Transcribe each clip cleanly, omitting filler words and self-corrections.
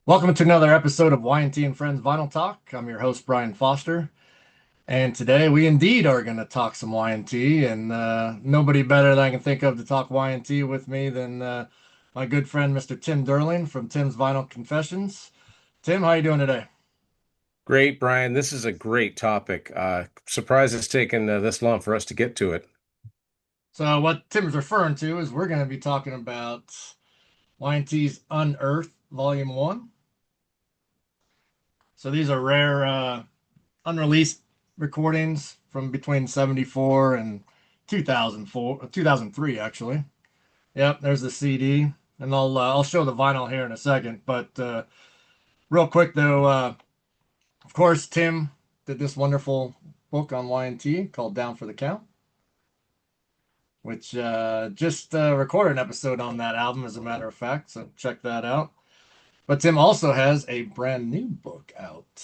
Welcome to another episode of Y&T and Friends Vinyl Talk. I'm your host, Brian Foster, and today we indeed are going to talk some Y&T, and nobody better that I can think of to talk Y&T with me than my good friend, Mr. Tim Derling from Tim's Vinyl Confessions. Tim, how you doing today? Great, Brian. This is a great topic. Surprised it's taken this long for us to get to it. So what Tim's referring to is we're going to be talking about Y&T's Unearthed Volume 1. So these are rare unreleased recordings from between 74 and 2004, 2003 actually. Yep, there's the CD, and I'll show the vinyl here in a second. But real quick though, of course, Tim did this wonderful book on Y&T called Down for the Count, which just recorded an episode on that album, as a matter of fact. So check that out. But Tim also has a brand new book out,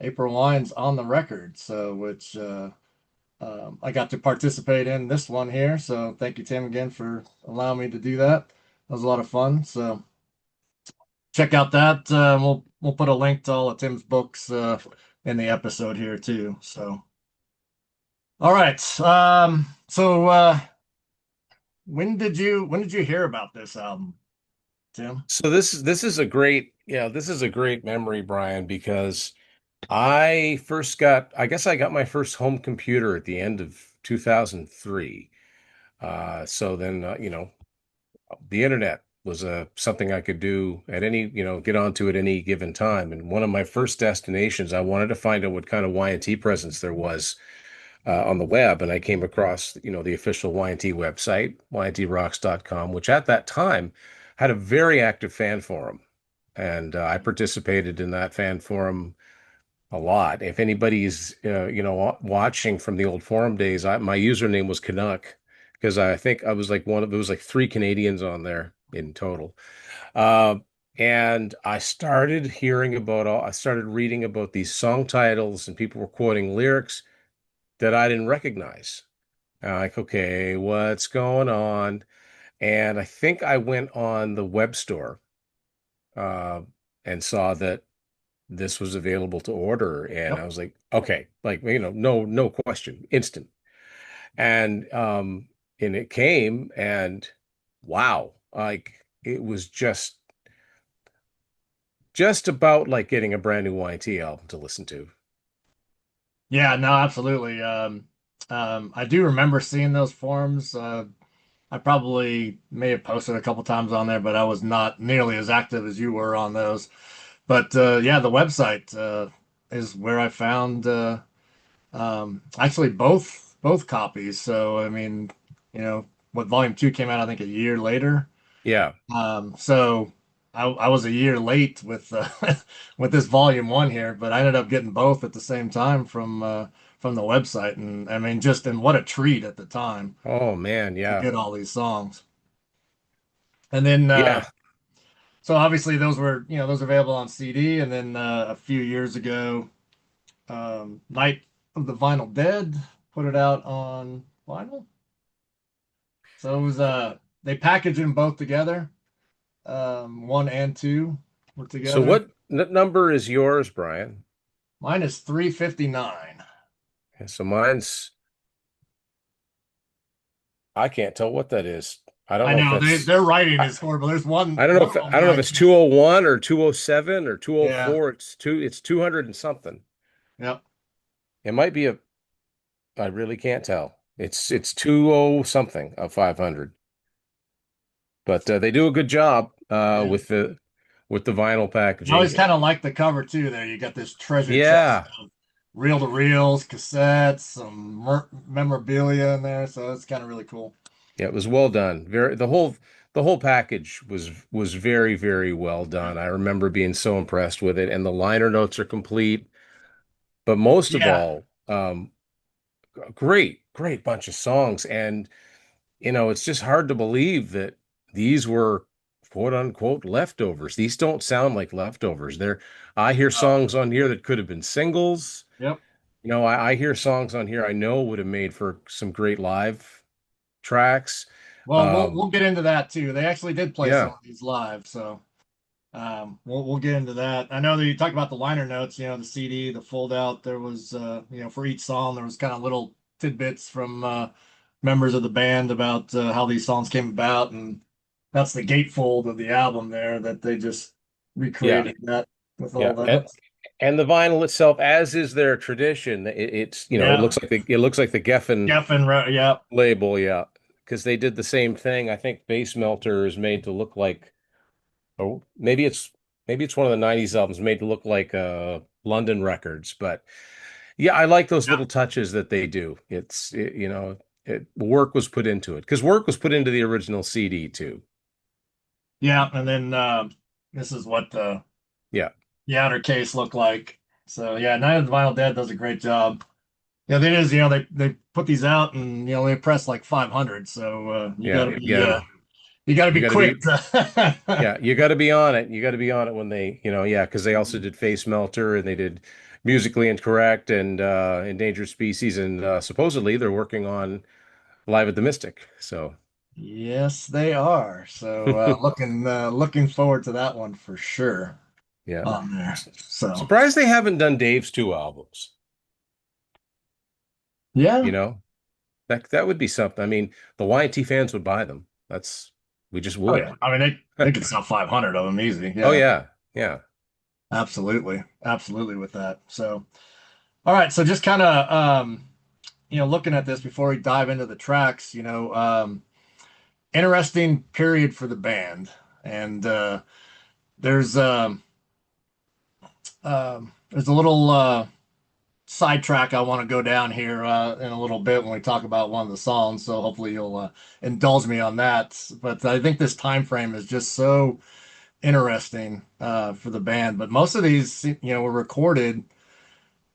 April Wine's On the Record, so which I got to participate in this one here. So thank you, Tim, again for allowing me to do that. That was a lot of fun. So check out that. We'll put a link to all of Tim's books in the episode here too. So all right. So when did you hear about this album, Tim? So this is a great, this is a great memory, Brian, because I guess I got my first home computer at the end of 2003. So then, the internet was something I could do at get onto at any given time. And one of my first destinations, I wanted to find out what kind of Y&T presence there was on the web, and I came across, the official Y&T website, yntrocks.com, which at that time had a very active fan forum. And I participated in that fan forum a lot. If anybody's, watching from the old forum days, my username was Canuck because I think I was like there was like three Canadians on there in total. Uh, and I started reading about these song titles, and people were quoting lyrics that I didn't recognize. Like, okay, what's going on? And I think I went on the web store uh, and saw that this was available to order, and Yep. I was like, okay, like no question, instant. And it came, and wow, like it was just about like getting a brand new YT album to listen to. Yeah, no, absolutely. I do remember seeing those forums. I probably may have posted a couple times on there, but I was not nearly as active as you were on those. But yeah, the website is where I found actually both copies. So I mean, what volume two came out, I think a year later. Yeah. So I was a year late with with this volume one here, but I ended up getting both at the same time from the website, and I mean, just and what a treat at the time Oh man, to yeah. get all these songs. And then Yeah. so obviously those are available on CD, and then a few years ago, Night of the Vinyl Dead put it out on vinyl. So it was they packaged them both together. One and two were So together. what number is yours, Brian? Mine is 359. Yeah, so mine's I can't tell what that is. I don't I know if know that's their writing I, is horrible. There's one I don't know one if of them I don't that know if I it's can't. 201 or 207 or Yeah. 204. It's 200 and something. Yep. It might be a I really can't tell. It's 20 something of 500. But they do a good job Yeah. with the vinyl I always packaging. kind of like the cover too. There, you got this treasure chest Yeah. of reel-to-reels, cassettes, some memorabilia in there. So it's kind of really cool. Yeah, it was well done. The whole package was very, very well done. I remember being so impressed with it, and the liner notes are complete. But most of Yeah. all, great, great bunch of songs. And it's just hard to believe that these were quote unquote leftovers. These don't sound like leftovers. I hear Oh, songs on here that could have been singles. yep. I hear songs on here I know would have made for some great live tracks. Well, we'll Um, we'll get into that too. They actually did play some yeah. of these live, so. We'll get into that. I know that you talked about the liner notes, the CD, the fold out. There was, for each song, there was kind of little tidbits from members of the band about how these songs came about, and that's the gatefold of the album there that they just Yeah, recreated that with yeah, all that. and the vinyl itself, as is their tradition, it's it Yeah, looks like the Geffen Geffen, yeah, label, yeah, because they did the same thing. I think Bass Melter is made to look like, oh, maybe it's one of the '90s albums made to look like London Records, but yeah, I like those little touches that they do. Work was put into it because work was put into the original CD too. yeah. And then this is what Yeah, the outer case looked like. So yeah, Night of the Vinyl Dead does a great job. Yeah, that is, they put these out and they press like 500, so yeah, yeah. you gotta You be got to quick be, to yeah, you got to be on it. You got to be on it when they, yeah, because they also did Face Melter and they did Musically Incorrect and Endangered Species, and supposedly they're working on Live at the Mystic. So, Yes, they are. So looking forward to that one for sure yeah, on there. So surprised they haven't done Dave's two albums. yeah. You know, that would be something. I mean, the Y&T fans would buy them. We just Oh would. yeah. I mean they could sell 500 of them easy. Oh Yeah. yeah, yeah, Absolutely. Absolutely with that. So all right, so just kind of looking at this before we dive into the tracks, interesting period for the band. And there's there's a little sidetrack I want to go down here in a little bit when we talk about one of the songs. So hopefully you'll indulge me on that. But I think this time frame is just so interesting for the band. But most of these, were recorded.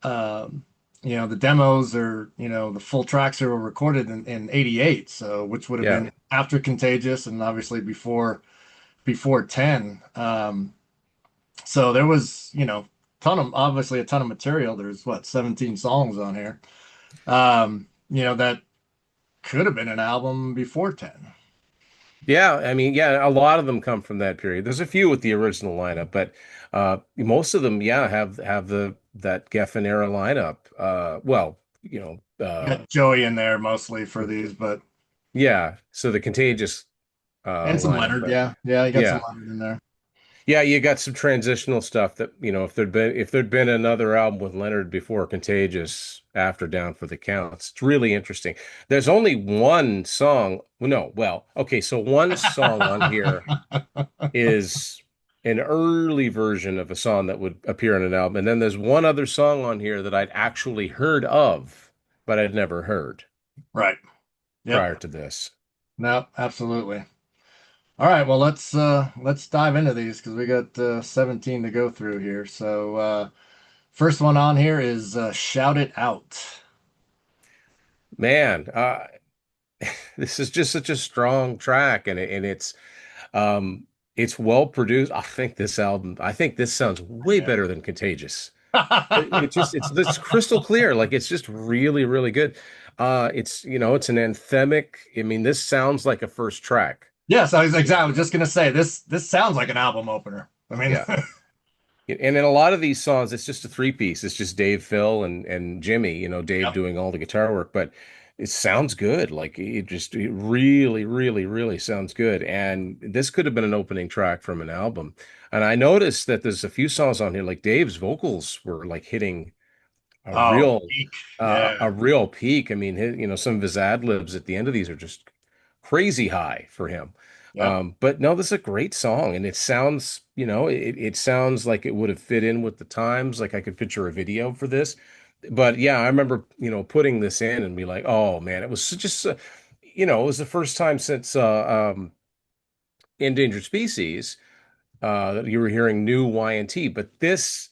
Um, the demos or the full tracks were recorded in '88, so which would have yeah. been after Contagious and obviously before 10. So there was, obviously a ton of material. There's what, 17 songs on here. That could have been an album before 10. Yeah, I mean, yeah, a lot of them come from that period. There's a few with the original lineup, but most of them, yeah, have the that Geffen era lineup. Well, Got Joey in there mostly for these, but yeah. So the Contagious and some lineup, Leonard, but yeah. Yeah, you got some yeah, Leonard in there. yeah, you got some transitional stuff that if there'd been another album with Leonard before Contagious, after Down for the Counts, it's really interesting. There's only one song. No, well, okay, so one song on here is an early version of a song that would appear on an album. And then there's one other song on here that I'd actually heard of, but I'd never heard Right. Yep. prior to this. No, absolutely. All right, well let's dive into these because we got 17 to go through here. So first one on here is Shout It Out. Man, this is just such a strong track, and it's well produced. I think this sounds way Yeah. better than Contagious. It's crystal clear. Like it's just really, really good. It's an anthemic. I mean, this sounds like a first track. Yes, I was just gonna say this sounds like an album opener. I mean, Yeah. And in a lot of these songs, it's just a three piece. It's just Dave, Phil, and Jimmy, Dave yep. doing all the guitar work, but it sounds good. Like it really, really, really sounds good. And this could have been an opening track from an album. And I noticed that there's a few songs on here, like Dave's vocals were like hitting a Oh, real Eek. Yeah. a real peak. I mean, some of his ad libs at the end of these are just crazy high for him. Yep. But no, this is a great song, and it sounds, it sounds like it would have fit in with the times. Like I could picture a video for this. But yeah, I remember, putting this in and be like, oh man, it was just, it was the first time since Endangered Species that you were hearing new Y&T. But this,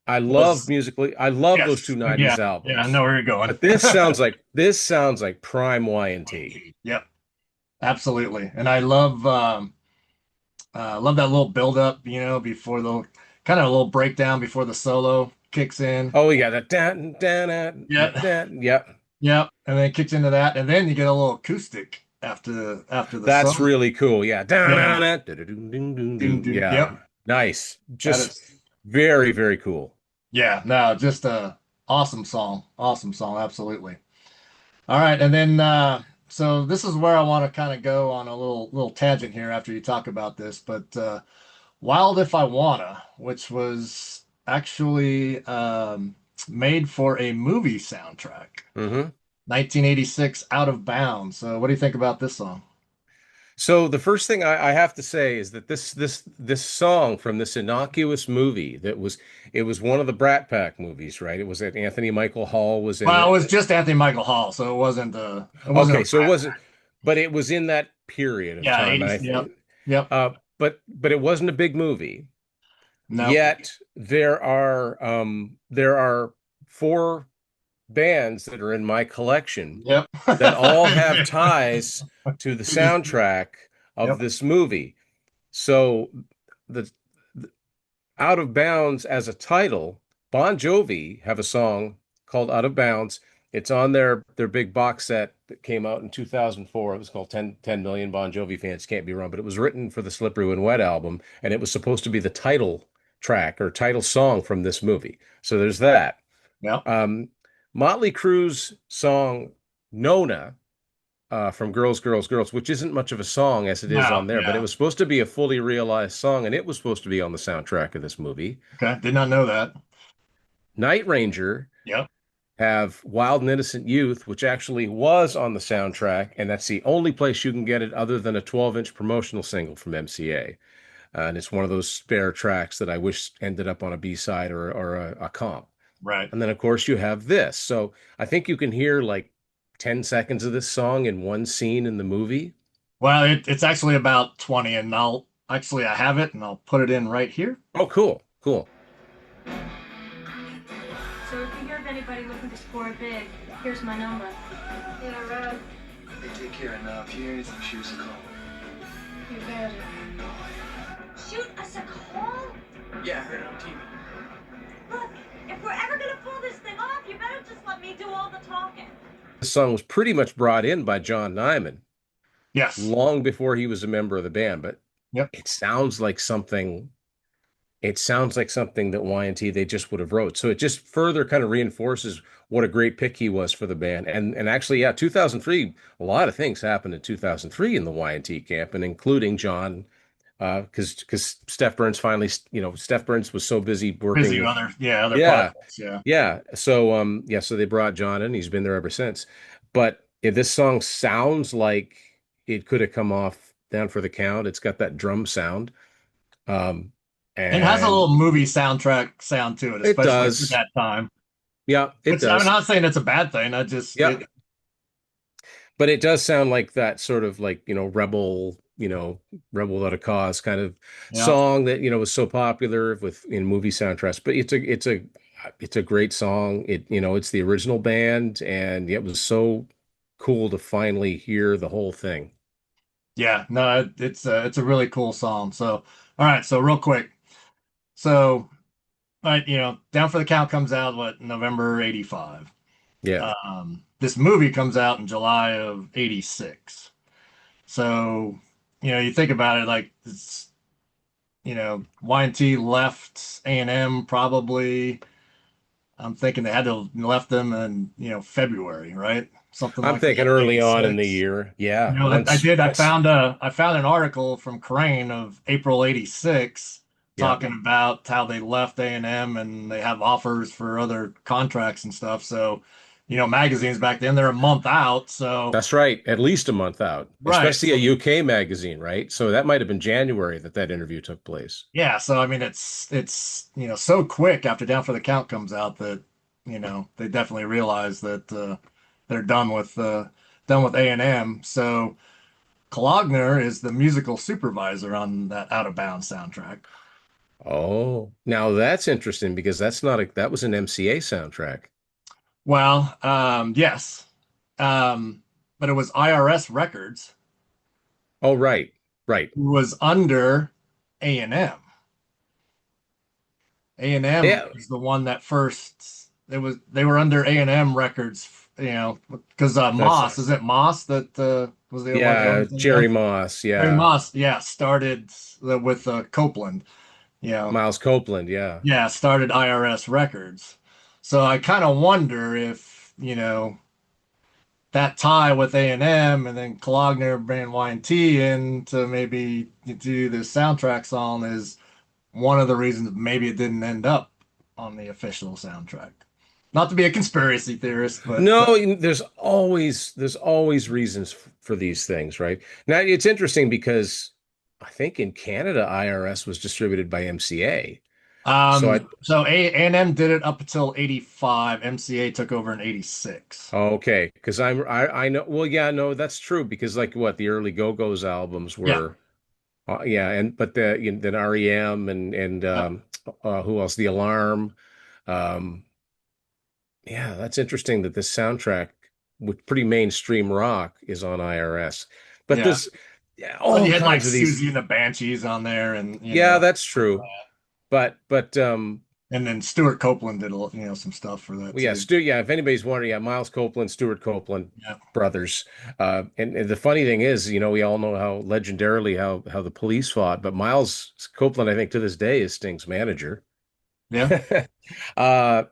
Was I love those two yes. Yeah. 90s Yeah, I know albums. where you're going. But this sounds like prime Y&T. Yep. Absolutely. And I love that little build up, before the kind of a little breakdown before the solo kicks in. Oh yeah, that dan dan dan Yeah. dan. Yeah, Yep. And then it kicks into that. And then you get a little acoustic after the that's solo. really cool. Yeah, dan Yeah. dan dan dun dun dun Doom, dun. doom. Yeah, Yep. Nice. That Just is, very, very cool. yeah, no, just a awesome song, absolutely. All right, and then so this is where I want to kind of go on a little tangent here after you talk about this, but Wild If I Wanna, which was actually made for a movie soundtrack, Hmm. 1986, Out of Bounds. So what do you think about this song? So the first thing I have to say is that this song from this innocuous movie that was it was one of the Brat Pack movies, right? It was that Anthony Michael Hall was in Well, it it. was just Anthony Michael Hall, so it wasn't a Okay, so it Brat wasn't, Pack. but it was in that period of Yeah, time, and 80s. I Yep. think, Yep. but it wasn't a big movie. Nope. Yet there are four bands that are in my collection Yep. that all have ties to the soundtrack of Yep. this movie. So the, the Out of Bounds as a title, Bon Jovi have a song called Out of Bounds. It's on their big box set that came out in 2004. It was called 10 Million Bon Jovi Fans Can't Be Wrong, but it was written for the Slippery When Wet album, and it was supposed to be the title track or title song from this movie. So there's that. Yep. Um, Motley Crue's song Nona from Girls, Girls, Girls, which isn't much of a song as it is No, on there, but it yeah. was supposed to be a fully realized song, and it was supposed to be on the soundtrack of this movie. Okay. Did not know that. Night Ranger Yep. have Wild and Innocent Youth, which actually was on the soundtrack, and that's the only place you can get it other than a 12-inch promotional single from MCA. And it's one of those spare tracks that I wish ended up on a B-side or a comp. Right. And then, of course, you have this. So I think you can hear like 10 seconds of this song in one scene in the movie. Well, it's actually about 20, and I have it, and I'll put it in right here. Oh, cool, cool. So if you hear of anybody looking to score big, here's my number. Yeah, right. Hey, take care, and if you hear anything, shoot us a call. You got it. Shoot us a call? Yeah, I heard it on TV. Look, if we're ever gonna pull this thing off, you better just let me do all the talking. This song was pretty much brought in by John Nyman Yes. long before he was a member of the band, but Yep. it sounds like something it sounds like something that Y&T they just would have wrote. So it just further kind of reinforces what a great pick he was for the band. And actually, yeah, 2003, a lot of things happened in 2003 in the Y&T camp, and including John, because Steph Burns finally, Steph Burns was so busy working Busy with, other yeah, projects. Yeah. yeah. So yeah, so they brought John in. He's been there ever since. But this song sounds like it could have come off Down for the Count. It's got that drum sound. Um, It has a and little movie soundtrack sound to it, it especially for does. that time. Yeah, it Which I'm does. not saying it's a bad thing. I just Yeah, it but it does sound like that sort of like, rebel, rebel without a cause kind of yeah. song that, was so popular with in movie soundtracks. But it's a great song. It's the original band, and it was so cool to finally hear the whole thing. Yeah, no, it's a really cool song. So, all right, so real quick. So, all right, Down for the Count comes out what, November 85. Yeah. This movie comes out in July of 86. So, you think about it like it's, Y&T left A&M probably. I'm thinking they had to have left them in, February, right? Something I'm like that, thinking early on in the 86. year. Yeah. I Once did. I once found an article from Crane of April '86 yeah. talking about how they left A&M and they have offers for other contracts and stuff. So, magazines back then they're a month out. So, That's right. At least a month out, right. especially a So, UK magazine, right? So that might have been January that interview took place. yeah. So I mean, it's so quick after Down for the Count comes out that they definitely realize that they're done with A&M. So. Klogner is the musical supervisor on that Out of Bounds soundtrack. Oh, now that's interesting because that was an MCA soundtrack. Well, yes, but it was IRS Records, Oh, right, right. who was under A&M. A&M Yeah, was the one that first. They were under A&M Records, because that's Moss, is it Moss that was the one yeah, that owned Jerry A&M? Moss. Harry Yeah, Moss, yeah, started with Copeland. you know, Miles Copeland, yeah. yeah, started IRS Records. So I kind of wonder if, that tie with A&M and then Klogner bringing Y&T in to maybe do the soundtrack song is one of the reasons maybe it didn't end up on the official soundtrack. Not to be a conspiracy theorist, but No, there's always reasons for these things, right? Now it's interesting because I think in Canada, IRS was distributed by MCA. So so A&M did it up until 85. MCA took over in 86. okay, because I know, well, yeah, no, that's true because like what the early Go-Go's albums Yeah. were, yeah, and but then REM and Yeah. who else? The Alarm. Um, yeah, that's interesting that this soundtrack with pretty mainstream rock is on IRS. But Yeah. there's yeah, But all you had like kinds of these. Susie and the Banshees on there and Yeah, that's true. But and then Stuart Copeland did some stuff for that well, yeah, too. Stu, yeah, if anybody's wondering, yeah, Miles Copeland, Stuart Copeland, Yeah. brothers. And the funny thing is, we all know how legendarily how the police fought, but Miles Copeland, I think to this day is Sting's manager. Yeah. uh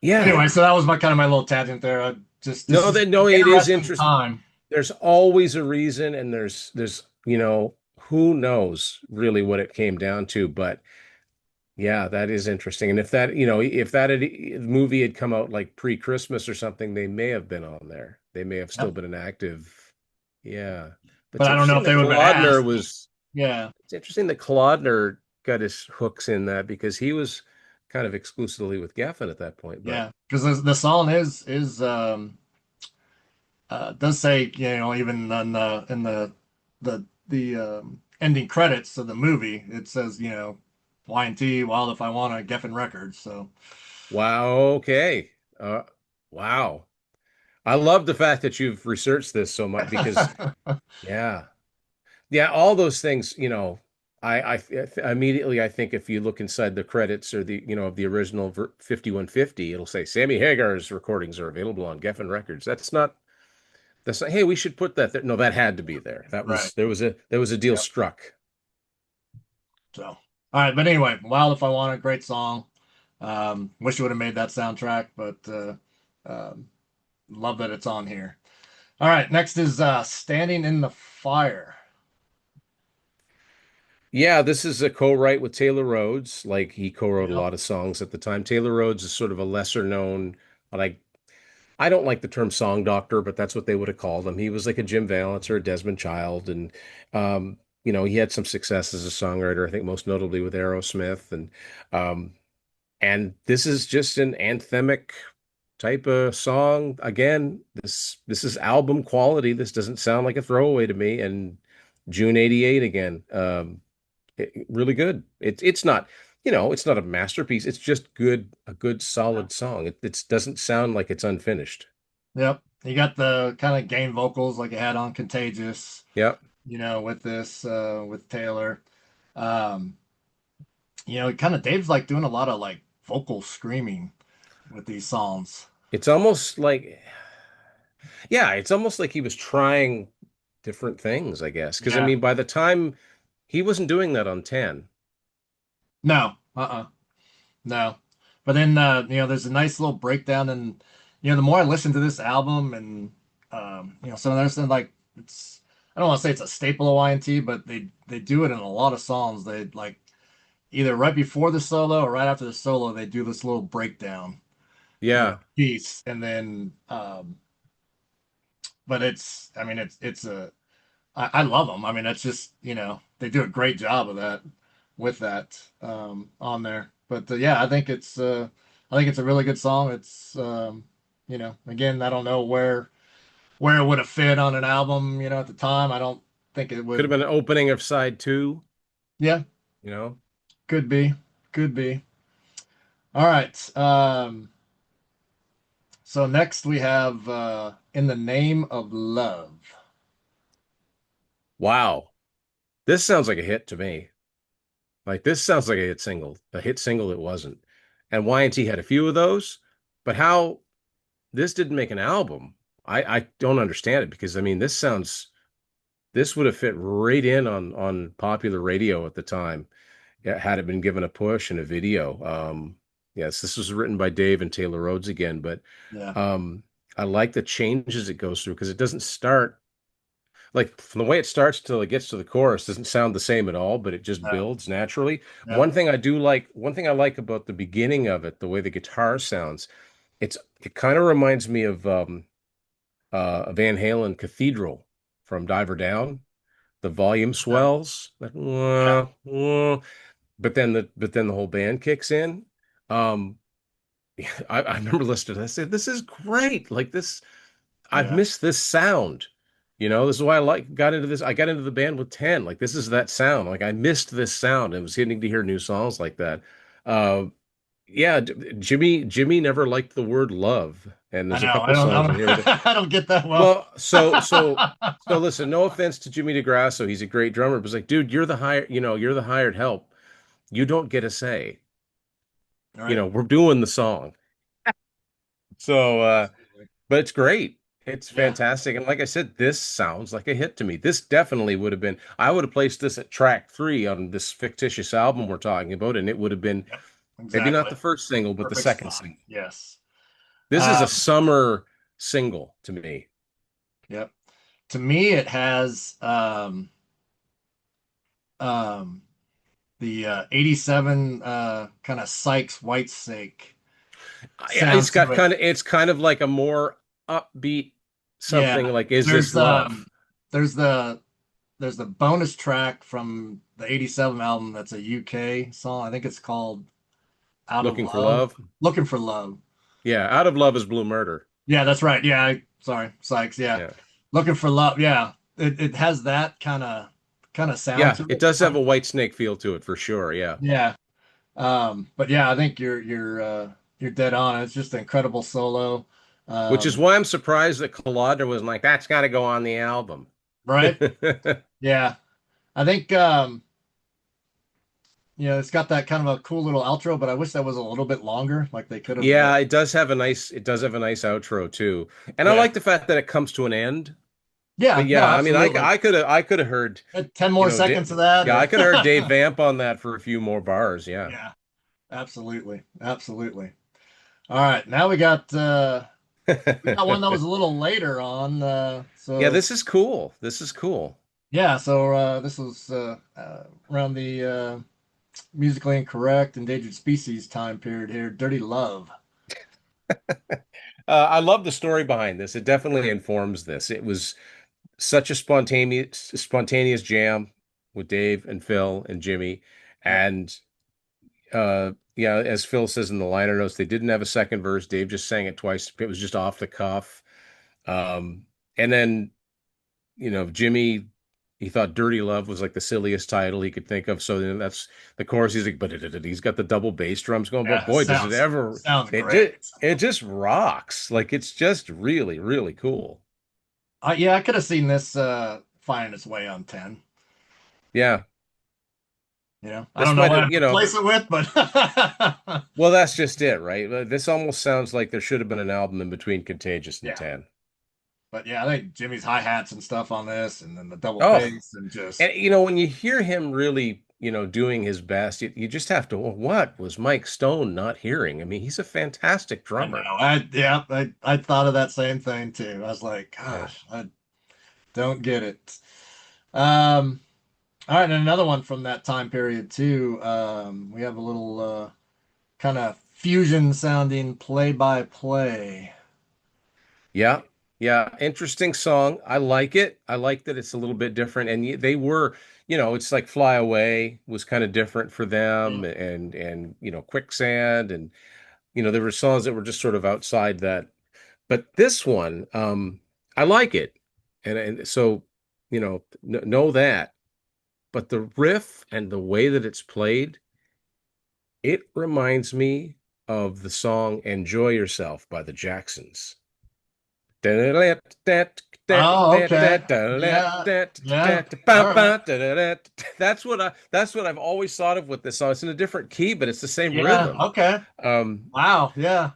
yeah. Anyway, so that was my kind of my little tangent there. This No, is that no, an it is interesting interesting. time. There's always a reason, and there's who knows really what it came down to, but yeah, that is interesting. And if that movie had come out like pre-Christmas or something, they may have been on there. They may have still Yep. been an active. Yeah. But But I don't know if they would have been asked. Yeah. It's interesting that Claudner got his hooks in that because he was kind of exclusively with Geffen at that point. But Yeah. Because the song is does say, even on in the ending credits of the movie, it says, Y&T, Wild If I Wanna, Geffen Records. So wow, okay. Wow. I love the fact that you've researched this so much because yeah. Yeah, all those things, immediately I think if you look inside the credits or of the original 5150, it'll say Sammy Hagar's recordings are available on Geffen Records. That's not, hey, we should put that there. No, that had to be there. That right. was there was a deal Yep. struck. So all right, but anyway, Wild If I Wanna, great song. Wish you would have made that soundtrack, but um, love that it's on here. All right, next is Standing in the Fire. Yeah, this is a co-write with Taylor Rhodes. Like he co-wrote a Yep. lot of songs at the time. Taylor Rhodes is sort of a lesser known, like I don't like the term song doctor, but that's what they would have called him. He was like a Jim Vallance or a Desmond Child, and he had some success as a songwriter. I think most notably with Aerosmith, um, and this is just an anthemic type of song. Again, this is album quality. This doesn't sound like a throwaway to me. And June '88 again, really good. It's not. It's not a masterpiece. It's just a good solid song. It doesn't sound like it's unfinished. Yep. You got the kind of game vocals like it had on Contagious, Yep. with this, with Taylor. Um, kind of Dave's like doing a lot of like vocal screaming with these songs. It's almost like, yeah, it's almost like he was trying different things, I guess. Because I Yeah. mean, by the time he wasn't doing that on 10. No. Uh-uh. No. But then, there's a nice little breakdown, and the more I listen to this album, and some of there's like I don't want to say it's a staple of Y&T, but they do it in a lot of songs. They like either right before the solo or right after the solo, they do this little breakdown, Yeah. piece, and then but I mean, I love them. I mean, that's just, they do a great job of that with that on there. But yeah, I think it's a really good song. It's again, I don't know where it would have fit on an album, at the time. I don't think it Could have would. been an opening of side two, Yeah, you know? could be, could be. All right. So next we have In the Name of Love. Wow. This sounds like a hit to me. Like this sounds like a hit single. A hit single it wasn't. And Y&T had a few of those, but how this didn't make an album, I don't understand it because I mean this would have fit right in on popular radio at the time. yeah, had it been given a push and a video. Yes, this was written by Dave and Taylor Rhodes again, but Yeah. um, I like the changes it goes through because it doesn't start like from the way it starts till it gets to the chorus doesn't sound the same at all, but it just No. builds naturally. Yeah. One thing I like about the beginning of it, the way the guitar sounds, it kind of reminds me of Van Halen Cathedral from Diver Down. The volume Okay. swells, like, Yeah. but then the whole band kicks in. Um, I remember listening to this. I said, "This is great! Like this, I've Yeah. missed this sound. You know, this is why I like got into this. I got into the band with 10. Like this is that sound. Like I missed this sound and was getting to hear new songs like that. Uh, yeah, Jimmy never liked the word love, and I there's a know. couple songs in here with it. I don't get that well. Well, so listen, no offense to Jimmy DeGrasso, he's a great drummer, but it's like, dude, you're the hired help. You don't get a say. All right. We're doing the song. So Absolutely. but it's great. It's Yeah. fantastic. And like I said, this sounds like a hit to me. This definitely would have been, I would have placed this at track 3 on this fictitious album we're talking about, and it would have been Yep. maybe not Exactly. the first single, but the Perfect second spot. single. Yes. This is a Um, summer single to me. yep. To me, it has um, the 87 kind of Sykes Whitesnake sound to it. It's kind of like a more upbeat Yeah. something like Is This There's Love? there's the there's the bonus track from the 87 album that's a UK song. I think it's called Out of Looking for Love. Love. Looking for Love. Yeah, Out of Love is Blue Murder. Yeah, that's right. Yeah, sorry, Sykes. Yeah. Yeah. Looking for Love. Yeah. It has that kind of sound Yeah, to it it. does have a White Snake feel to it for sure. Yeah. Yeah. But yeah, I think you're dead on. It's just an incredible solo. Which is Um, why I'm surprised that Colodner was like, that's got to go on the album. right? Yeah. I think it's got that kind of a cool little outro, but I wish that was a little bit longer. Like they could have Yeah, it does have a nice outro too. And I yeah. like the fact that it comes to an end. But Yeah, no, yeah, I mean, absolutely. I could have heard, 10 more seconds of that Yeah, I or could have heard Dave Vamp on that for a few more bars. Yeah. yeah, absolutely. Absolutely. All right, now we got one that was a little later on. Yeah, So this is cool. This is cool. yeah, so this was around the musically incorrect endangered species time period here. Dirty Love. I love the story behind this. It definitely informs this. It was such a spontaneous jam with Dave and Phil and Jimmy. Yep. And yeah, as Phil says in the liner notes, they didn't have a second verse. Dave just sang it twice. It was just off the cuff. And then, Jimmy, he thought Dirty Love was like the silliest title he could think of. So then that's the chorus. He's like, but he's got the double bass drums going. But Yeah, boy, does it ever, sounds great. it just rocks. Like it's just really, really cool. Yeah, I could have seen this finding its way on 10. Yeah. I This don't know might what have, I'd replace it with, but well, that's just it, right? This almost sounds like there should have been an album in between Contagious and yeah. 10. But yeah, I think Jimmy's hi-hats and stuff on this, and then the double Oh, bass and just and when you hear him really, doing his best, you just have to, well, what was Mike Stone not hearing? I mean, he's a fantastic I know. drummer. I thought of that same thing too. I was like, Yeah. gosh, I don't get it. Um, all right, and another one from that time period too. We have a little kind of fusion sounding play by play. Yeah. Yeah. Interesting song. I like it. I like that it's a little bit different. And they were, it's like Fly Away was kind of different for them and, Quicksand. And, there were songs that were just sort of outside that. But this one, I like it. And so, know that. But the riff and the way that it's played, it reminds me of the song Enjoy Yourself by the Jacksons. That's Oh, okay. Yeah, yeah. All right. That's what I've always thought of with this song. It's in a different key, but it's the same Yeah. rhythm. Okay. Um, Wow. Yeah.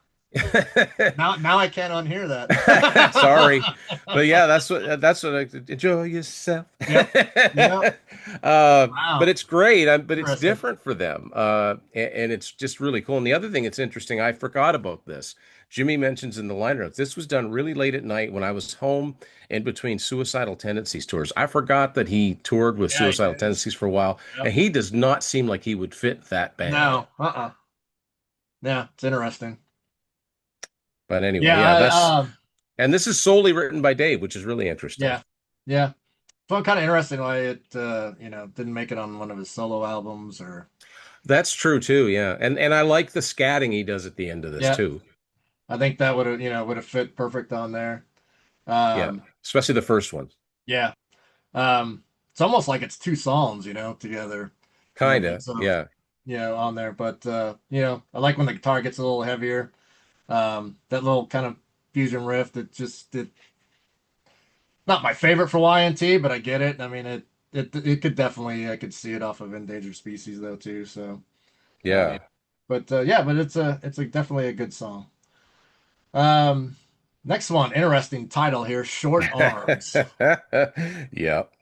Now I can't unhear that. Sorry, but yeah, that's what enjoy yourself. Yep. Yep. But Wow. it's great. But it's Interesting. different for them, and it's just really cool. And the other thing that's interesting, I forgot about this. Jimmy mentions in the liner notes, this was done really late at night when I was home in between Suicidal Tendencies tours. I forgot that he toured with Yeah, he Suicidal did. Tendencies for a while, Yep. and he does not seem like he would fit that band. No. Yeah, it's interesting. But anyway, Yeah, yeah, and this is solely written by Dave, which is really interesting. yeah. Yeah. So kind of interesting why it didn't make it on one of his solo albums or That's true too, yeah. And I like the scatting he does at the end of this yeah. too. I think that would have fit perfect on there. Yeah, Um, especially the first one. yeah. It's almost like it's two songs, together, Kinda, instead of, yeah. on there. But I like when the guitar gets a little heavier. That little kind of fusion riff that just it not my favorite for YNT, but I get it. I mean it could definitely I could see it off of Endangered Species though too. So Yeah. but it's definitely a good song. Um, Next one, interesting title here, Short Arms. Yep.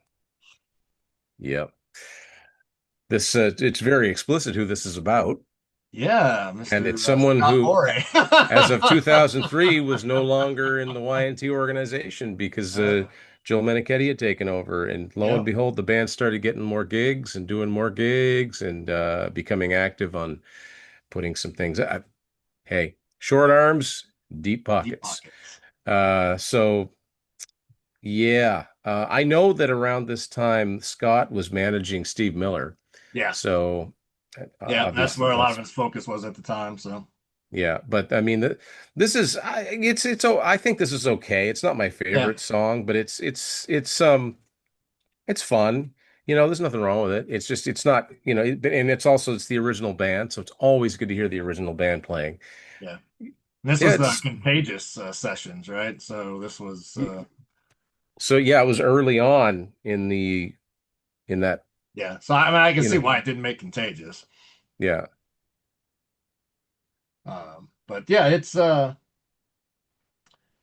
Yep. This it's very explicit who this is about. Yeah, And Mr. it's someone Scott who, Morey. as of 2003, was no longer in the YNT organization because Joel Menichetti had taken over. And lo and Yep, behold, the band started getting more gigs and doing more gigs and becoming active on putting some things. Hey, short arms, deep Deep pockets. Pockets. So yeah, I know that around this time Scott was managing Steve Miller. Yeah, So yeah, that's obviously where a lot of that's his focus was at the time. So yeah. But I mean, this is I think this is okay. It's not my yeah, favorite song, but it's fun. There's nothing wrong with it. It's just it's not and it's the original band, so it's always good to hear the original band playing. yeah. And this Yeah, was the it's Contagious sessions, right? So this was so yeah, it was early on in that, yeah. So I mean, I can you see know, why it didn't make Contagious. yeah. But yeah, it's again,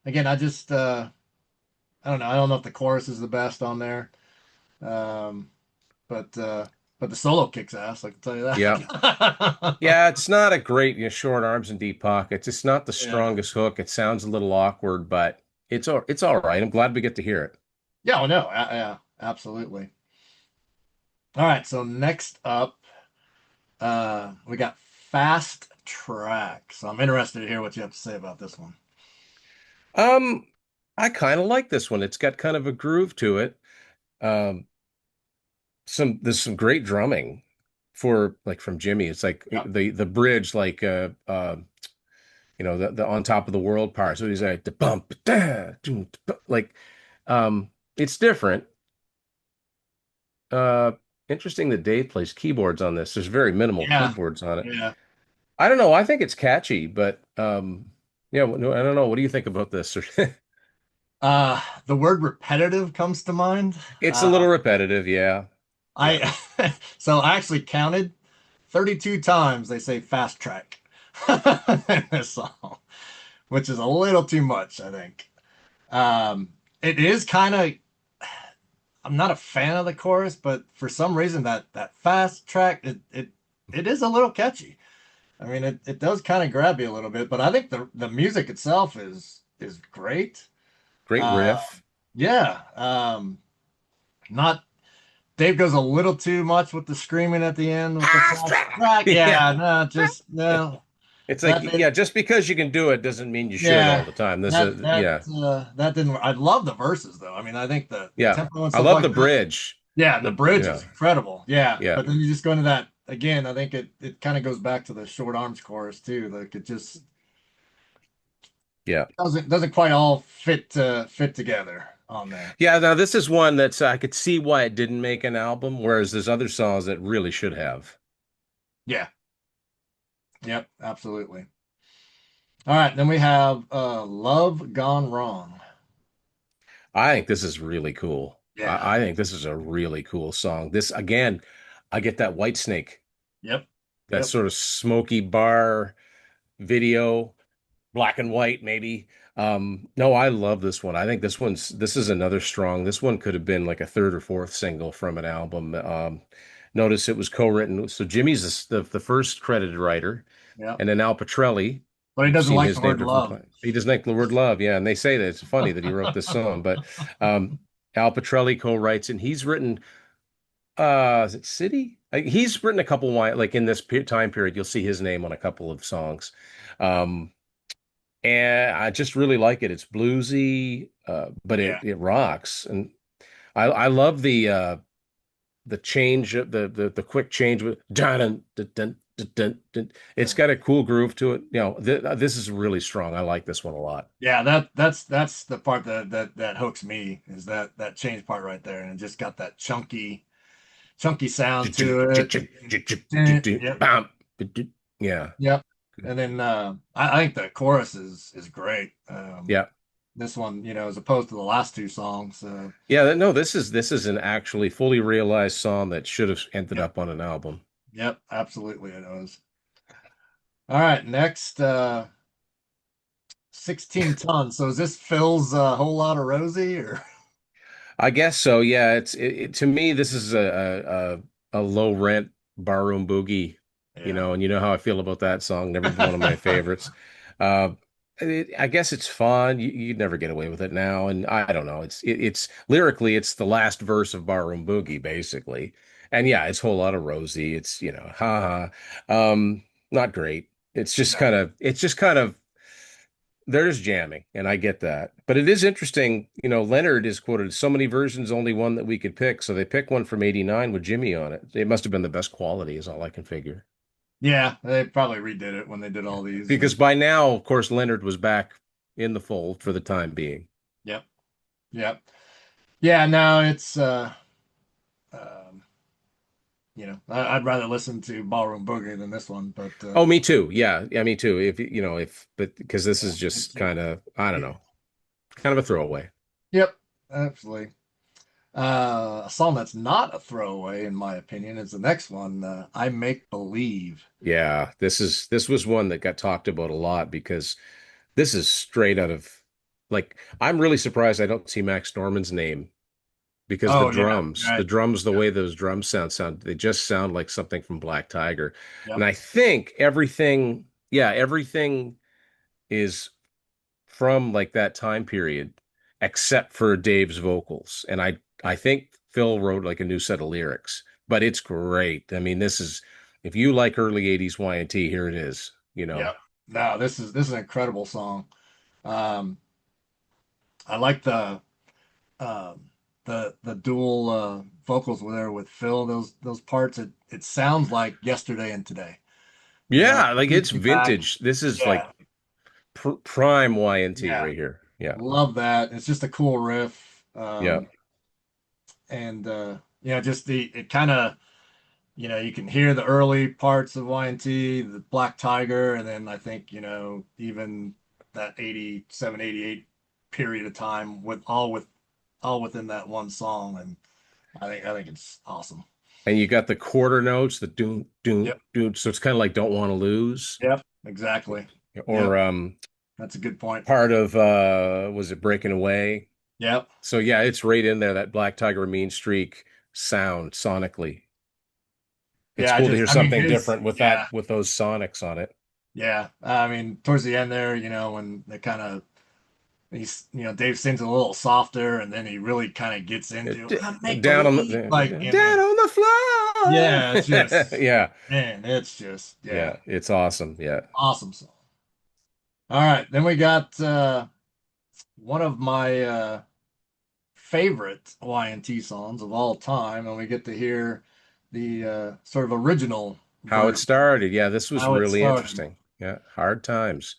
I don't know. I don't know if the chorus is the best on there. Um, but the solo kicks ass, I can tell you Yeah. that. Yeah, it's not a great, short arms and deep pockets. It's not the Yeah. strongest hook. It sounds a little awkward, but it's all right. I'm glad we get to hear it. Yeah, well, no, yeah, absolutely. All right, so next up, we got Fast Track. So I'm interested to hear what you have to say about this one. Um, I kind of like this one. It's got kind of a groove to it. Um, there's some great drumming for like from Jimmy. It's like Yeah, the bridge, like the on top of the world part. So he's like the bump, da, doom, like it's different. Uh, Interesting that Dave plays keyboards on this. There's very minimal yeah, keyboards on it. yeah. I don't know. I think it's catchy, but yeah, no, I don't know. What do you think about this? The word repetitive comes to mind. It's a Uh, little repetitive, yeah. Yeah. I so I actually counted 32 times they say fast track in this song, which is a little too much, I think. It is kind of I'm not a fan of the chorus, but for some reason that fast track it is a little catchy. I mean it does kind of grab you a little bit, but I think the music itself is great. Great Uh riff. yeah. Not Dave goes a little too much with the screaming at the end with the Fast fast track. track. Yeah. Yeah, no, just no. It's like, That yeah, did just because you can do it doesn't mean you should all yeah. the time. That Yeah. that didn't I love the verses though. I mean, I think the Yeah. tempo and I stuff love the like that. bridge. Yeah, the bridge Yeah. is incredible. Yeah, Yeah. but then you just go into that again. I think it kind of goes back to the short arms chorus too. Like it just Yeah. doesn't quite all fit together on there. Yeah. Now this is one that's I could see why it didn't make an album, whereas there's other songs that really should have. Yeah. Yep. Absolutely. All right. Then we have Love Gone Wrong. I think this is really cool. Yeah. I think this is a really cool song. This again, I get that White Snake, Yep. that Yep. sort of smoky bar video. black and white, maybe. No, I love this one. I think this is another strong. This one could have been like a third or fourth single from an album. Notice it was co-written. So Jimmy's the first credited writer, Yeah. and then Al Pitrelli. But he You've doesn't seen like his the name word different love. times. He doesn't like the word love, yeah. And they say that it's funny that he wrote this song, but Al Pitrelli co-writes, and he's written is it City? He's written a couple like in this time period, you'll see his name on a couple of songs. Um, and I just really like it. It's bluesy, but Yeah. it rocks. And I love the change, the quick change with dun, dun, dun, dun, dun, dun. It's got a cool groove to it. This is really strong. I like this one a lot. Yeah, that's the part that hooks me is that change part right there, and it just got that chunky sound to it. Yep, Bam. Yeah. yep. And then I think the chorus is great. Yeah. This one, as opposed to the last two songs. Yeah, no, this is an actually fully realized song that should have ended Yep, up on an album. yep, absolutely it was. All right, next 16 tons. So is this Phil's whole lot of Rosie or I guess so. Yeah, to me this is a low rent barroom boogie, yeah. and you know how I feel about that song. Never been one of my favorites. Uh, I guess it's fun. You'd never get away with it now, and I don't know. It's lyrically, it's the last verse of Barroom Boogie, basically, and yeah, it's a whole lot of Rosie. It's ha ha, not great. It's just kind of there's jamming, and I get that. But it is interesting, Leonard is quoted so many versions, only one that we could pick. So they picked one from '89 with Jimmy on it. It must have been the best quality, is all I can figure. Yeah, they probably redid it when they did Yeah. all these. Because by now, of course, Leonard was back in the fold for the time being. Yep, yep. Yeah, no, it's um, I'd rather listen to Ballroom Boogie than this one, but Oh, me too. Yeah. Yeah, me too. But because this yeah, is just it's kind of, I don't yeah. know, kind of a throwaway. Yep, absolutely. A song that's not a throwaway, in my opinion, is the next one. I Make Believe. Yeah. This was one that got talked about a lot because this is straight out of like, I'm really surprised I don't see Max Norman's name because Oh yeah, the right. drums, the Yep, way those drums they just sound like something from Black Tiger. And yep, I think everything is from like that time period, except for Dave's vocals. And I think Phil wrote like a new set of lyrics, but it's great. I mean, if you like early 80s Y&T, here it is. yep. No, this is an incredible song. Um, I like um, the dual vocals were there with Phil. Those parts. It sounds like yesterday and today. Yeah, like it's Takes you back. vintage. This is like Yeah, prime Y&T yeah. right here. Yeah. Love that. It's just a cool riff. Yeah. And just it kind of you can hear the early parts of Y&T, the Black Tiger, and then I think even that 87, 88 period of time all within that one song, and I think it's awesome. And you got the quarter notes, the doom, doom, Yep, doom. So it's kind of like Don't Want to Lose. yep, exactly. Yep, Or that's a good point. part of was it Breaking Away? Yep, So yeah, it's right in there, that Black Tiger Mean Streak sound sonically. It's yeah. cool to hear I mean, something different with yeah, those sonics on it. yeah. I mean, towards the end there, when they kind of Dave sings a little softer, and then he really kind of gets into I make Down on believe, like, the and down then on the yeah, it's floor. just Yeah, man, it's just yeah, yeah, it's awesome. Yeah. awesome song. All right, then we got one of my favorite Y&T songs of all time, and we get to hear the sort of original How it version, started. Yeah, this was how it really started. interesting. Yeah, Hard Times.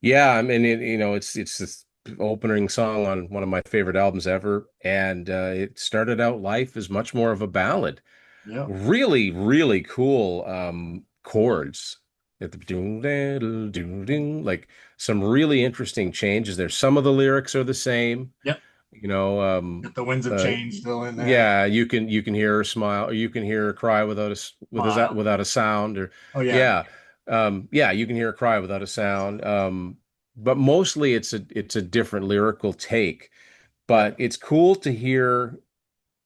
Yeah, I mean, it's this opening song on one of my favorite albums ever, and it started out life as much more of a ballad. Yeah, Really, really cool chords at the doom, doom, doom, doom, like some really interesting changes there. Some of the lyrics are the same, yep. you know. Got the winds of Uh, change still in there. yeah, you can hear her smile, or you can hear her cry Smile. without a sound, or Oh yeah, yeah, yeah, you can hear her cry without a sound. but mostly it's a different lyrical take. Yeah. But it's cool to hear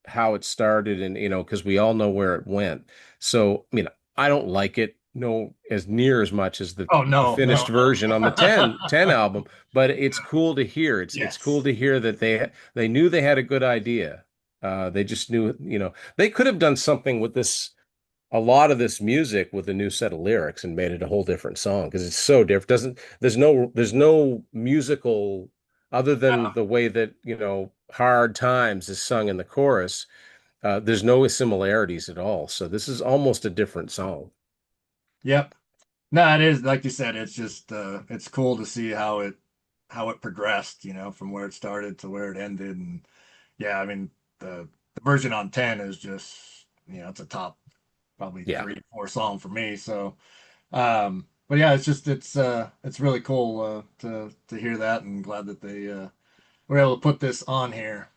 how it started, and because we all know where it went. So I mean, I don't like it no as near as much as the Oh the no, finished no, version on the no. 10 album, but it's cool to hear. It's cool Yes. to hear that they knew they had a good idea. They just knew, they could have done something with this, a lot of this music with a new set of lyrics and made it a whole different song because it's so different. Doesn't there's no musical other than the way that, Hard Times is sung in the chorus. There's no similarities at all. So this is almost a different song. Yep. No, it is like you said. It's just it's cool to see how it progressed. From where it started to where it ended, and yeah, I mean the version on 10 is just it's a top probably Yeah. 3 or 4 song for me. So, but yeah, it's really cool to hear that, and glad that they were able to put this on here.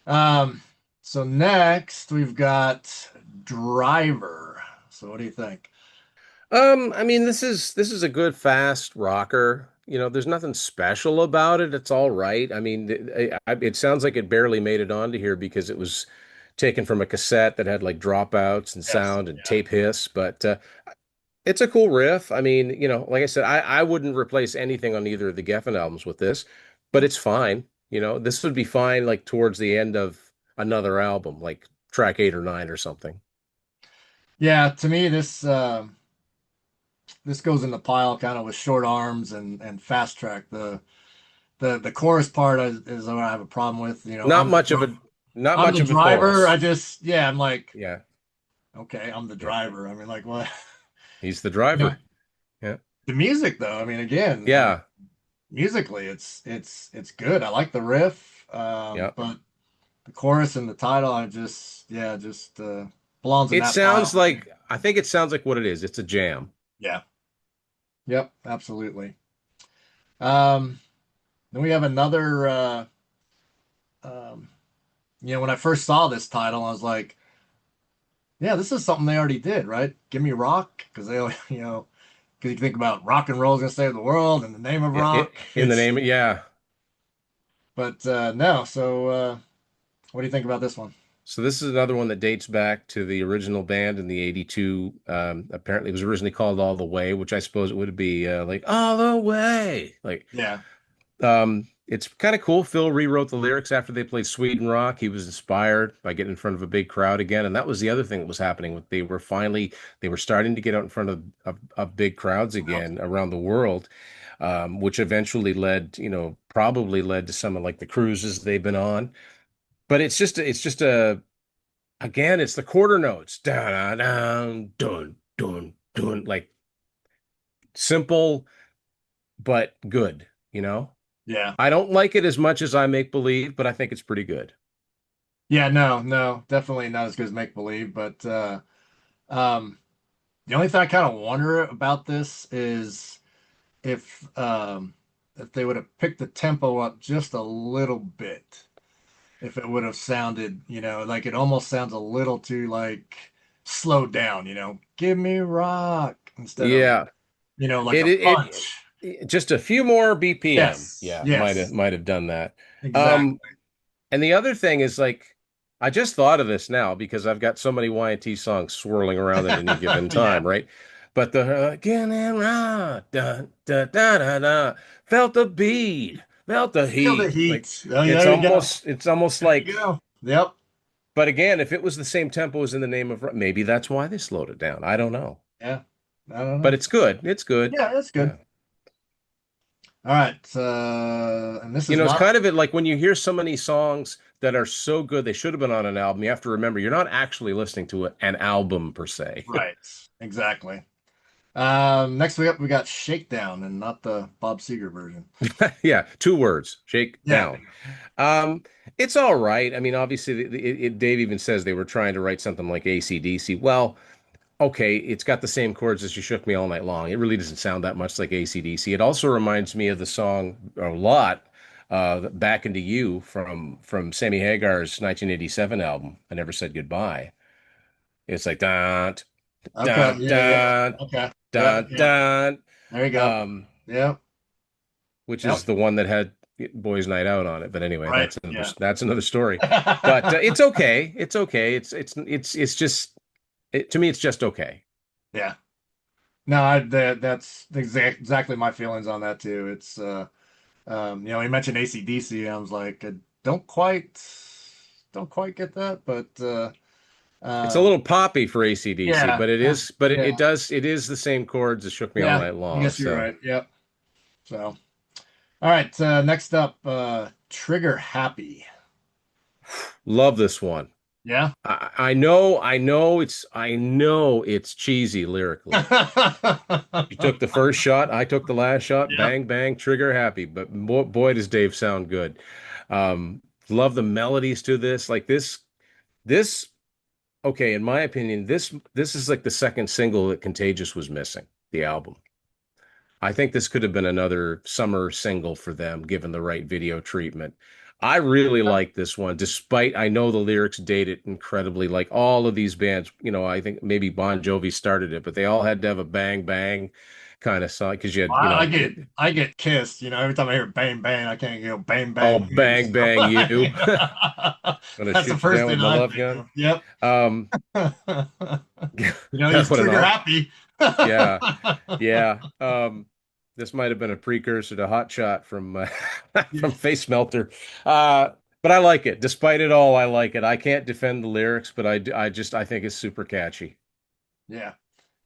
Um, so next we've got Driver. So what do you think? I mean, this is a good fast rocker. There's nothing special about it. It's all right. I mean, it sounds like it barely made it onto here because it was taken from a cassette that had like dropouts and Yes. sound and Yeah. tape hiss, but it's a cool riff. I mean, like I said, I wouldn't replace anything on either of the Geffen albums with this, but it's fine. This would be fine like towards the end of another album, like track 8 or 9 or something. Yeah, to me this goes in the pile kind of with Short Arms and Fast Track. The chorus part is what I have a problem with. Not much of a not I'm much the of a driver. chorus. Yeah, I'm like, Yeah. okay, I'm the Yeah. driver. I mean, like what? He's the Yeah. driver. Yeah. The music though, I mean, again, Yeah. musically it's good. I like the riff, Yeah. but the chorus and the title, I just yeah, just belongs in It that pile sounds for me. like I think it sounds like what it is. It's a jam. Yeah. Yep, absolutely. Um, then we have another um, when I first saw this title, I was like, yeah, this is something they already did, right? Give me rock, because they, because you think about rock and roll is gonna save the world in the name of Yeah. rock. In the It's, name, yeah. but no. So, what do you think about this one? So this is another one that dates back to the original band in the 82. Apparently it was originally called All the Way, which I suppose it would be like All the Way. Like Yeah. it's kind of cool. Phil rewrote the lyrics after they played Sweden Rock. He was inspired by getting in front of a big crowd again, and that was the other thing that was happening. They were starting to get out in front of big crowds again around the world, which eventually probably led to some of like the cruises they've been on. But it's just a again, it's the quarter notes, da da da, dun dun dun, like simple but good. Yeah. I don't like it as much as I make believe, but I think it's pretty good. Yeah. No. No. Definitely not as good as Make Believe, but um, the only thing I kind of wonder about this is if if they would have picked the tempo up just a little bit, if it would have sounded, like it almost sounds a little too like slowed down, give me rock instead of, Yeah, like it a it, punch. just a few more BPM. Yes, Yeah, might have yes, might have done that. Um, exactly. and the other thing is like I just thought of this now because I've got so many Y&T songs swirling around at any given Yeah, time, right? But the getting raw, da da da da da, felt the beat, felt the feel the heat. Like heat. Oh, yeah, it's there you go. almost it's almost There you like. go. Yep. But again, if it was the same tempo as in the name of, maybe that's why they slowed it down. I don't know. Yeah. I don't But know. it's good. It's good. Yeah, that's good. Yeah. All right. And this is It's not kind of it like when you hear so many songs that are so good they should have been on an album, you have to remember you're not actually listening to an album per se. right. Exactly. Next week up, we got Shakedown and not the Bob Seger version. Yeah, 2 words, shake Yeah. down. Um, it's all right. I mean, obviously, Dave even says they were trying to write something like AC/DC. Well, okay, it's got the same chords as You Shook Me All Night Long. It really doesn't sound that much like AC/DC. It also reminds me of the song a lot, Back Into You from Sammy Hagar's 1987 album, I Never Said Goodbye. It's like dun Okay. dun Yeah. Yeah. dun Okay. Yeah. dun Yeah. dun. There you go. Um, Yeah. which is Yep. the one that had Boys Night Out on it. But anyway, Right. Yeah. that's another story. But it's okay. It's okay. It's just to me, it's just okay. Yeah. No, that's exactly my feelings on that too. It's you mentioned AC/DC. I was like, I don't quite don't quite get that, but It's a um little poppy for AC/DC, yeah, but yeah, yeah, it is the same chords as Shook Me All yeah. Night I Long. guess you're So right. Yep. So, all right, next up, Trigger Happy. love this one. Yeah. I know it's cheesy lyrically. You took the first shot, I took the last shot, Yep. bang, bang, trigger happy. But boy, does Dave sound good. Love the melodies to this. Like this, okay, in my opinion, this is like the second single that Contagious was missing, the album. I think this could have been another summer single for them, given the right video treatment. I really like this one, despite I know the lyrics date it incredibly. Like all of these bands, I think maybe Bon Jovi started it, but they all had to have a bang bang kind of song because you had, I get kissed. Every time I hear bang bang, I can't go bang oh, bang you. bang So, bang you. Gonna that's the shoot you first down thing with my I love think gun. of. Yep. Um, He's what an trigger all, happy. yeah. Yeah. This might have been a precursor to Hot Shot from from Face Melter. But I like it. Despite it all, I like it. I can't defend the lyrics, but I think it's super catchy. Yeah.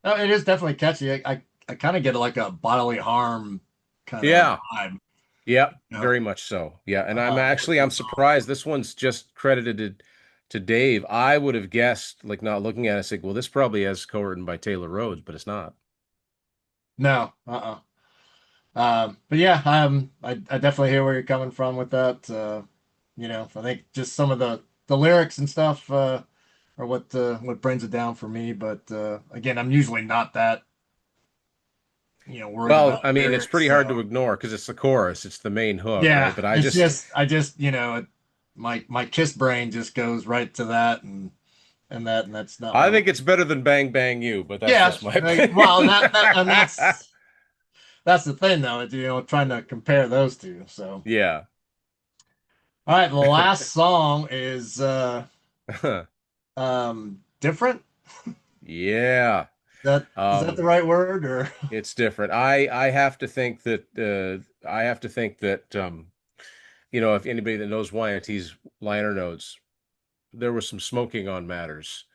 No, it is definitely catchy. I kind of get like a bodily harm kind of Yeah. vibe. Yeah, You know, very much so. Yeah, and with I'm the song. surprised this one's just credited to Dave. I would have guessed, like not looking at it, like, well, this probably has co-written by Taylor Rhodes, but it's not. No, uh-uh. But yeah, I definitely hear where you're coming from with that. I think just some of the lyrics and stuff are what brings it down for me. But again, I'm usually not that worried Well, about I mean, it's lyrics. pretty hard to So ignore because it's the chorus, it's the main hook, right? yeah, But it's just I just my Kiss brain just goes right to that and that's not I what I want. think it's better than Bang Bang You, but that's Yeah, just my well, opinion. and that's the thing though. Trying to compare those two. So. Yeah. All right, the last song is different. Yeah. That is that the Um, right word or it's different. I have to think that if anybody that knows Y&T's liner notes, there was some smoking on matters.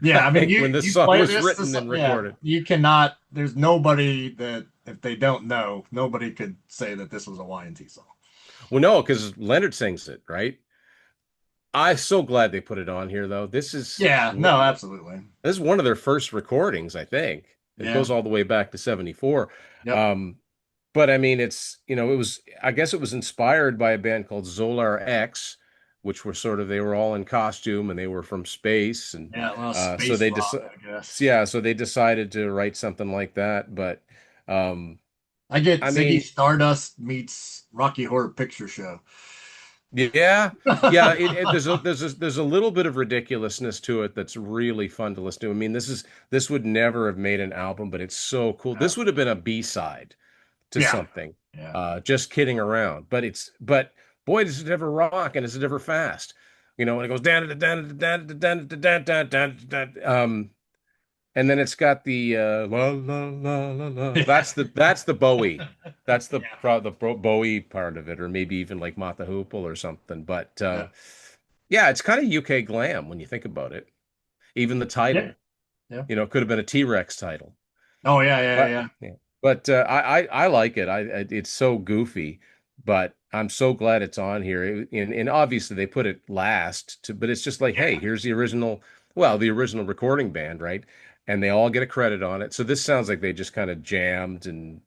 yeah, I mean When this you song play was this written and yeah, recorded. you cannot there's nobody that if they don't know, nobody could say that this was a Y&T song. Well, no, because Leonard sings it, right? I'm so glad they put it on here, though. Yeah, no, absolutely. This is one of their first recordings, I think. It Yeah. goes all the way back to 74. Yep. Um, but I mean, I guess it was inspired by a band called Zolar X, which were they were all in costume and they were from space. And Yeah, well, so space rock, I guess. yeah, so they decided to write something like that. But um, I get I Ziggy mean, Stardust meets Rocky Horror Picture Show. yeah, yeah. There's a little bit of ridiculousness to it that's really fun to listen to. I mean, this would never have made an album, but it's so cool. Yeah. This would have been a B-side to Yeah. something. Yeah. Just kidding around. But boy, does it ever rock and does it ever fast. When it goes down down down down down down down. And then it's got the la la la la la. That's the Bowie. That's Yeah. Bowie part of it, or maybe even like Mata Hoople or something. But Yeah. yeah, it's kind of UK glam when you think about it. Even the Yeah. title, Yeah. it could have been a T-Rex title. Oh yeah, yeah, But yeah. yeah, but I like it. It's so goofy, but I'm so glad it's on here. And obviously they put it last but it's just like, hey, here's the original, well, the original recording band, right? And they all get a credit on it. So this sounds like they just kind of jammed and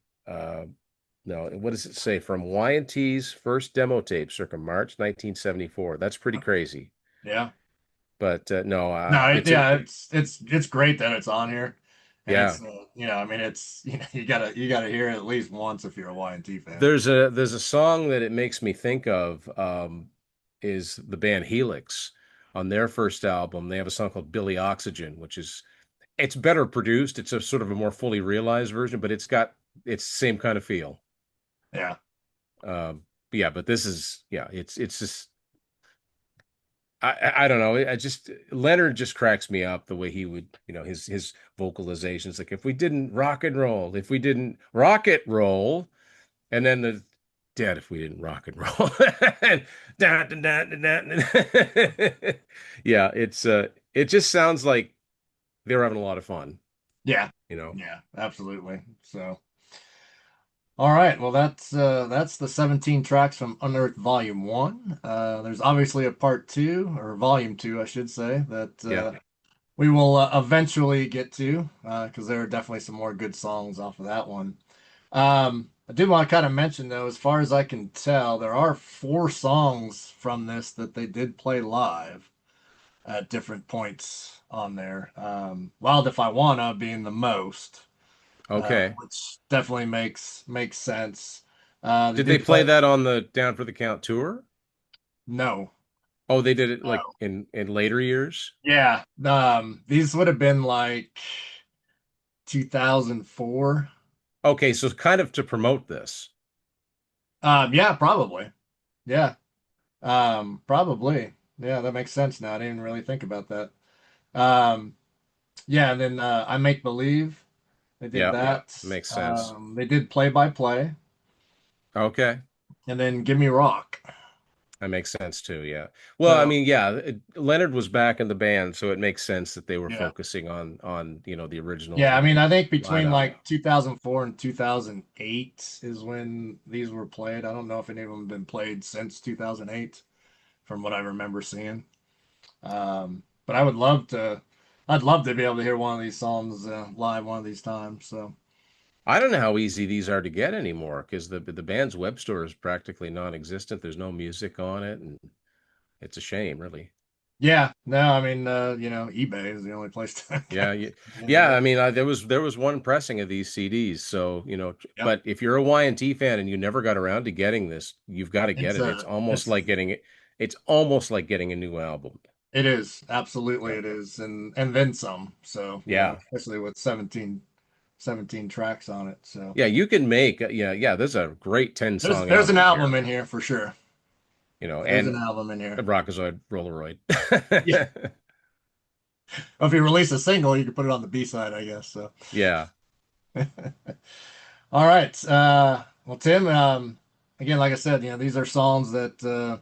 no, what does it say? From Y&T's first demo tape circa March 1974. That's pretty crazy. Yeah. But no, No, it's a yeah, it's great that it's on here, and yeah. it's I mean, it's you gotta hear it at least once if you're a Y&T fan. There's a song that it makes me think of is the band Helix on their first album. They have a song called Billy Oxygen, which is it's better produced. It's a sort of a more fully realized version, but it's got its same kind of feel. Yeah. Yeah, but this is yeah, it's just I don't know. I just Leonard just cracks me up the way he would, his vocalizations. Like if we didn't rock and roll, if we didn't rock it roll, and then the dead if we didn't rock and roll. And dun, dun, dun, dun, dun, dun. Yeah, it just sounds like they were having a lot of fun, Yeah. you know. Yeah, absolutely. So, all right. Well, that's the 17 tracks from Unearthed Volume 1. There's obviously a part 2 or Volume 2, I should say, that Yeah. we will eventually get to because there are definitely some more good songs off of that one. I did want to kind of mention though, as far as I can tell, there are 4 songs from this that they did play live at different points on there. Wild If I Wanna being the most, Okay. which definitely makes sense. They Did they did play play that on the Down for the Count tour? no, Oh, they did it like no, in later years? yeah. These would have been like 2004. Okay, so kind of to promote this. Yeah, probably. Yeah, probably. Yeah, that makes sense now. I didn't really think about that. Um, yeah, and then I Make Believe. They did Yeah, that. makes sense. They did Play by Play, Okay. and then Give Me Rock. That makes sense too, yeah. Well, I So mean, yeah, Leonard was back in the band, so it makes sense that they were yeah, focusing on, the yeah. I original mean, I think between lineup. like 2004 and 2008 is when these were played. I don't know if any of them have been played since 2008, from what I remember seeing. But I'd love to be able to hear one of these songs live one of these times. So I don't know how easy these are to get anymore because the band's web store is practically non-existent. There's no music on it, and it's a shame, really. yeah, no, I mean, eBay is the only place to Yeah, get it yeah. I at. mean, there was one pressing of these CDs, so Yep. But if you're a Y&T fan and you never got around to getting this, you've got to get It's it. It's almost it's like getting it. It's almost like getting a new album. it is absolutely Yeah, it is, and then some. So yeah, especially with 17 tracks on it. So yeah. You can make yeah. There's a great 10 song there's an album album here. in here for sure. There's an And album in here. a Rockazoid Rolleroid. Yeah. Well, if you release a single, you can put it on the B side, I guess. So Yeah. all right. Well, Tim, again, like I said, these are songs that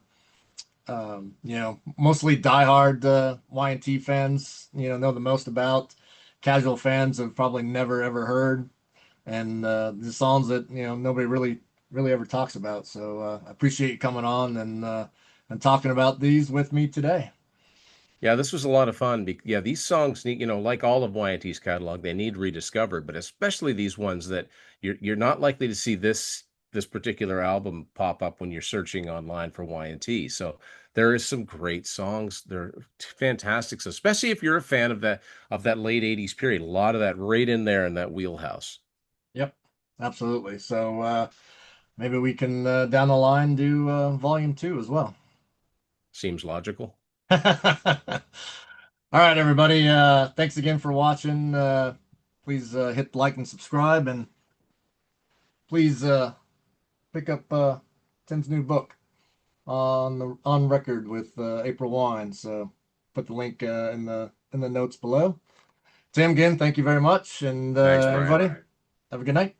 mostly diehard Y&T fans, know the most about. Casual fans have probably never ever heard, and the songs that nobody really ever talks about. So I appreciate you coming on and talking about these with me today. Yeah, this was a lot of fun. Yeah, these songs need, like all of Y&T's catalog, they need rediscovered, but especially these ones that you're not likely to see this particular album pop up when you're searching online for Y&T. So there is some great songs. They're fantastic. So especially if you're a fan of that late 80s period, a lot of that right in there in that wheelhouse. Yep, absolutely. So maybe we can down the line do volume 2 as well. Seems logical. All right, everybody. Thanks again for watching. Please hit like and subscribe, and please pick up Tim's new book on record with April Wine. So put the link in the notes below. Tim, again, thank you very much, and Thanks, Brian. everybody, have a good night.